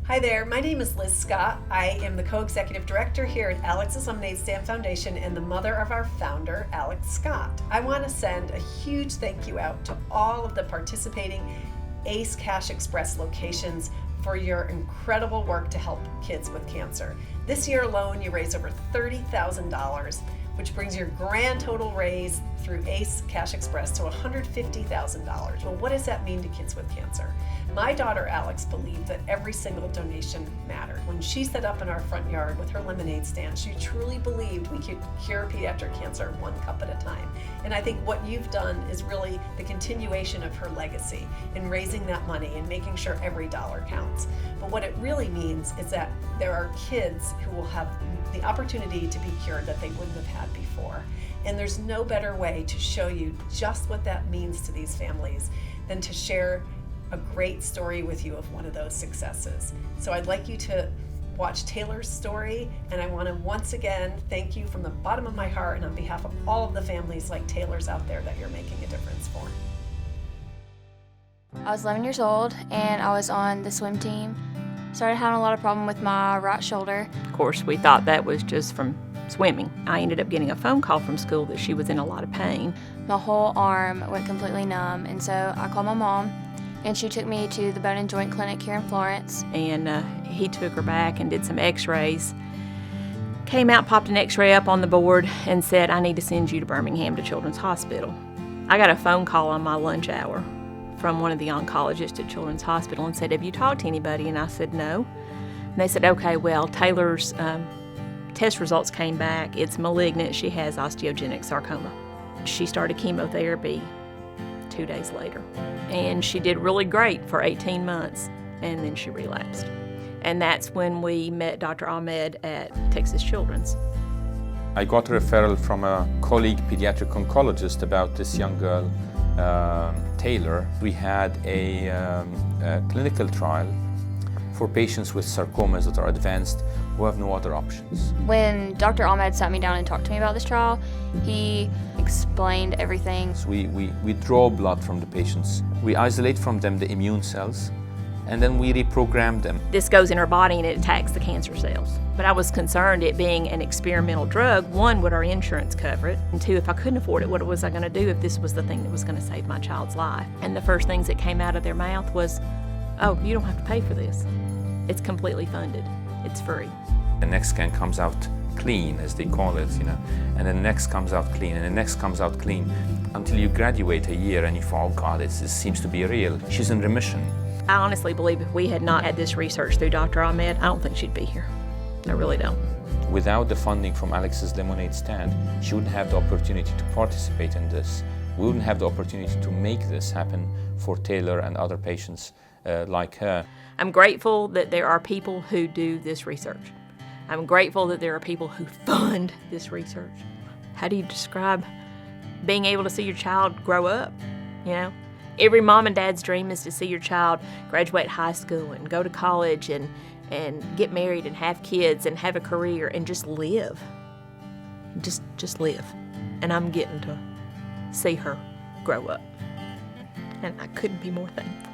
Hi there, my name is Liz Scott. I am the co-executive director here at Alex's Lemonade Stand Foundation and the mother of our founder, Alex Scott. I want to send a huge thank you out to all of the participating ACE Cash Express locations for your incredible work to help kids with cancer. This year alone, you raised over $30,000, which brings your grand total raise through ACE Cash Express to $150,000. Well, what does that mean to kids with cancer? My daughter Alex believed that every single donation mattered. When she set up in our front yard with her lemonade stand, she truly believed we could cure pediatric cancer one cup at a time. And I think what you've done is really the continuation of her legacy in raising that money and making sure every dollar counts. But what it really means is that there are kids who will have the opportunity to be cured that they wouldn't have had before. And there's no better way to show you just what that means to these families than to share a great story with you of one of those successes. So I'd like you to watch Taylor's story, and I want to once again thank you from the bottom of my heart and on behalf of all of the families like Taylor's out there that you're making a difference for. I was 11 years old and I was on the swim team. Started having a lot of problem with my right shoulder. Of course, we thought that was just from swimming. I ended up getting a phone call from school that she was in a lot of pain. My whole arm went completely numb, and so I called my mom, and she took me to the Bone and Joint Clinic here in Florence. And he took her back and did some x-rays. Came out, popped an x-ray up on the board and said, I need to send you to Birmingham to Children's Hospital. I got a phone call on my lunch hour from one of the oncologists at Children's Hospital and said, have you talked to anybody? And I said, no. And they said, okay, well, Taylor's test results came back. It's malignant. She has osteogenic sarcoma. She started chemotherapy 2 days later. And she did really great for 18 months, and then she relapsed. And that's when we met Dr. Ahmed at Texas Children's. I got a referral from a colleague pediatric oncologist about this young girl, Taylor. We had a clinical trial for patients with sarcomas that are advanced who have no other options. When Dr. Ahmed sat me down and talked to me about this trial, he explained everything. So we draw blood from the patients. We isolate from them the immune cells, and then we reprogram them. This goes in her body and it attacks the cancer cells. But I was concerned, it being an experimental drug, one, would our insurance cover it? And two, if I couldn't afford it, what was I gonna do if this was the thing that was gonna save my child's life? And the first things that came out of their mouth was, oh, you don't have to pay for this. It's completely funded, it's free. The next scan comes out clean, as they call it, and the next comes out clean, and the next comes out clean, until you graduate a year and you fall, oh God, this seems to be real. She's in remission. I honestly believe if we had not had this research through Dr. Ahmed, I don't think she'd be here. I really don't. Without the funding from Alex's Lemonade Stand, she wouldn't have the opportunity to participate in this. We wouldn't have the opportunity to make this happen for Taylor and other patients like her. I'm grateful that there are people who do this research. I'm grateful that there are people who fund this research. How do you describe being able to see your child grow up, Every mom and dad's dream is to see your child graduate high school and go to college and get married and have kids and have a career and just live. Just live. And I'm getting to see her grow up. And I couldn't be more thankful.